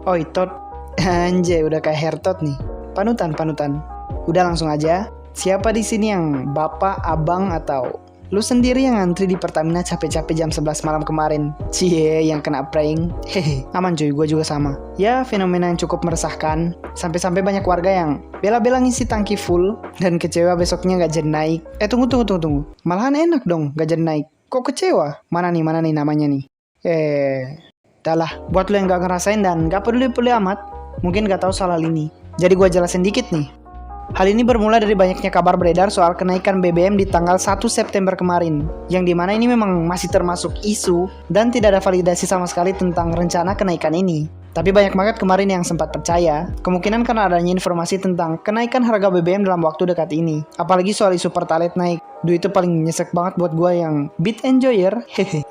Oi Tot, anjay udah kayak Hertot nih. Panutan. Udah langsung aja. Siapa di sini yang bapak, abang, atau lu sendiri yang ngantri di Pertamina capek-capek jam 11 malam kemarin? Cie, yang kena prank. Hehe, aman cuy, gue juga sama. Ya, fenomena yang cukup meresahkan. Sampai-sampai banyak warga yang bela-bela ngisi tangki full dan kecewa besoknya gak jadi naik. Tunggu. Malahan enak dong gak jadi naik. Kok kecewa? Mana nih namanya nih? Dah lah, buat lo yang gak ngerasain dan gak peduli-peduli amat, mungkin gak tahu soal hal ini. Jadi gue jelasin dikit nih. Hal ini bermula dari banyaknya kabar beredar soal kenaikan BBM di tanggal 1 September kemarin, yang dimana ini memang masih termasuk isu dan tidak ada validasi sama sekali tentang rencana kenaikan ini. Tapi banyak banget kemarin yang sempat percaya, kemungkinan karena adanya informasi tentang kenaikan harga BBM dalam waktu dekat ini. Apalagi soal isu Pertalite naik. Duh, itu paling nyesek banget buat gue yang beat enjoyer.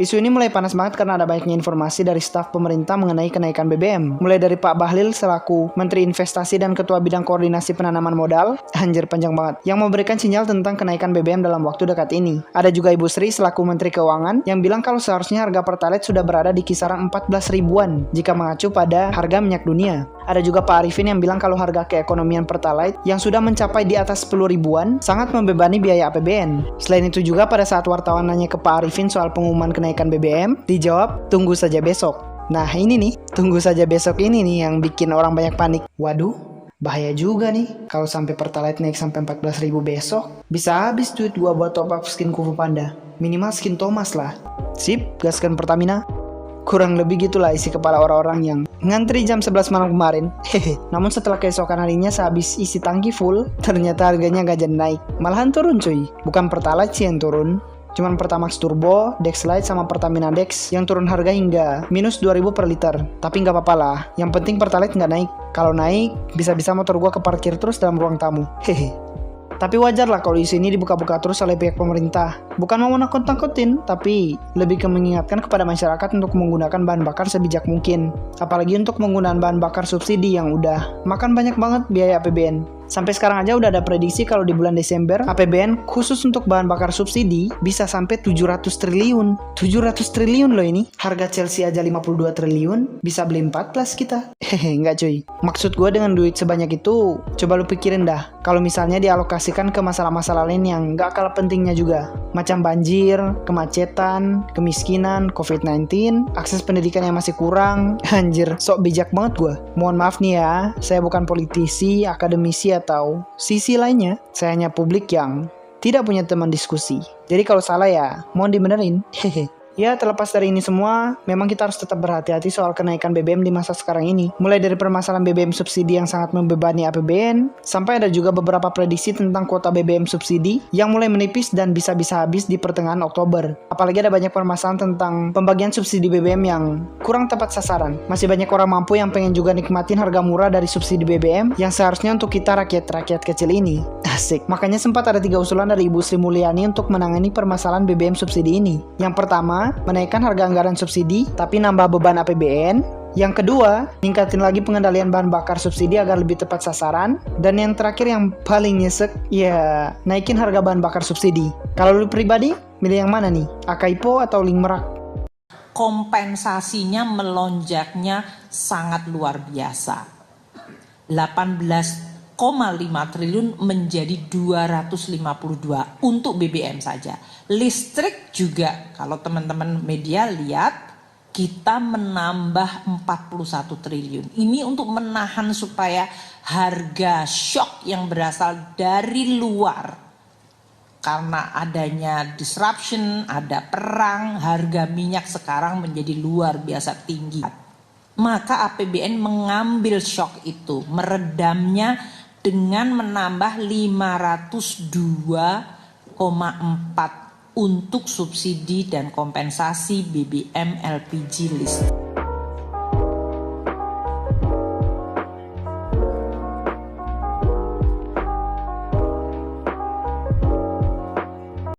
Isu ini mulai panas banget karena ada banyaknya informasi dari staf pemerintah mengenai kenaikan BBM. Mulai dari Pak Bahlil selaku Menteri Investasi dan Ketua Bidang Koordinasi Penanaman Modal, anjir panjang banget, yang memberikan sinyal tentang kenaikan BBM dalam waktu dekat ini. Ada juga Ibu Sri selaku Menteri Keuangan yang bilang kalau seharusnya harga Pertalite sudah berada di kisaran 14 ribuan jika mengacu pada harga minyak dunia. Ada juga Pak Arifin yang bilang kalau harga keekonomian Pertalite yang sudah mencapai di atas 10 ribuan sangat membebani biaya APBN. Selain itu juga pada saat wartawan nanya ke Pak Arifin soal pengumuman kenaikan BBM, dijawab tunggu saja besok. Nah ini nih, tunggu saja besok ini nih yang bikin orang banyak panik. Waduh, bahaya juga nih kalau sampai Pertalite naik sampai 14 ribu besok. Bisa habis duit gua buat top up skin Kung Fu Panda. Minimal skin Thomas lah. Sip, gaskan Pertamina. Kurang lebih gitulah isi kepala orang-orang yang ngantri jam 11 malam kemarin. Namun setelah keesokan harinya sehabis isi tangki full, ternyata harganya gak jadi naik. Malahan turun cuy. Bukan Pertalite sih yang turun, cuman Pertamax Turbo, Dex Lite sama Pertamina Dex yang turun harga hingga minus 2000 per liter. Tapi gak apa-apa lah, yang penting Pertalite gak naik. Kalau naik, bisa-bisa motor gua keparkir terus dalam ruang tamu. Tapi wajar lah kalau isu ini dibuka-buka terus oleh pihak pemerintah. Bukan mau nakut-nakutin, tapi lebih ke mengingatkan kepada masyarakat untuk menggunakan bahan bakar sebijak mungkin. Apalagi untuk penggunaan bahan bakar subsidi yang udah makan banyak banget biaya APBN. Sampai sekarang aja udah ada prediksi kalau di bulan Desember APBN khusus untuk bahan bakar subsidi bisa sampai 700 triliun. 700 triliun loh ini. Harga Chelsea aja 52 triliun, bisa beli 14 kita. Enggak cuy. Maksud gue dengan duit sebanyak itu, coba lu pikirin dah. Kalau misalnya dialokasikan ke masalah-masalah lain yang gak kalah pentingnya juga. Macam banjir, kemacetan, kemiskinan, COVID-19, akses pendidikan yang masih kurang. Anjir, sok bijak banget gue. Mohon maaf nih ya, saya bukan politisi, akademisi, atau sisi lainnya. Saya hanya publik yang tidak punya teman diskusi. Jadi kalau salah ya mohon dibenerin. Ya, terlepas dari ini semua, memang kita harus tetap berhati-hati soal kenaikan BBM di masa sekarang ini. Mulai dari permasalahan BBM subsidi yang sangat membebani APBN, sampai ada juga beberapa prediksi tentang kuota BBM subsidi yang mulai menipis dan bisa-bisa habis di pertengahan Oktober. Apalagi ada banyak permasalahan tentang pembagian subsidi BBM yang kurang tepat sasaran. Masih banyak orang mampu yang pengen juga nikmatin harga murah dari subsidi BBM yang seharusnya untuk kita rakyat-rakyat kecil ini. Asik. Makanya sempat ada 3 usulan dari Ibu Sri Mulyani untuk menangani permasalahan BBM subsidi ini. Yang pertama, menaikkan harga anggaran subsidi tapi nambah beban APBN. Yang kedua, ningkatin lagi pengendalian bahan bakar subsidi agar lebih tepat sasaran. Dan yang terakhir yang paling nyesek, ya naikin harga bahan bakar subsidi. Kalau lu pribadi, milih yang mana nih? Akaipo atau Link Merak? Kompensasinya melonjaknya sangat luar biasa. 18,5 triliun menjadi 252 untuk BBM saja. Listrik juga, kalau teman-teman media lihat, kita menambah 41 triliun. Ini untuk menahan supaya harga shock yang berasal dari luar, karena adanya disruption, ada perang, harga minyak sekarang menjadi luar biasa tinggi. Maka APBN mengambil shock itu, meredamnya dengan menambah 502,4 untuk subsidi dan kompensasi BBM LPG listrik.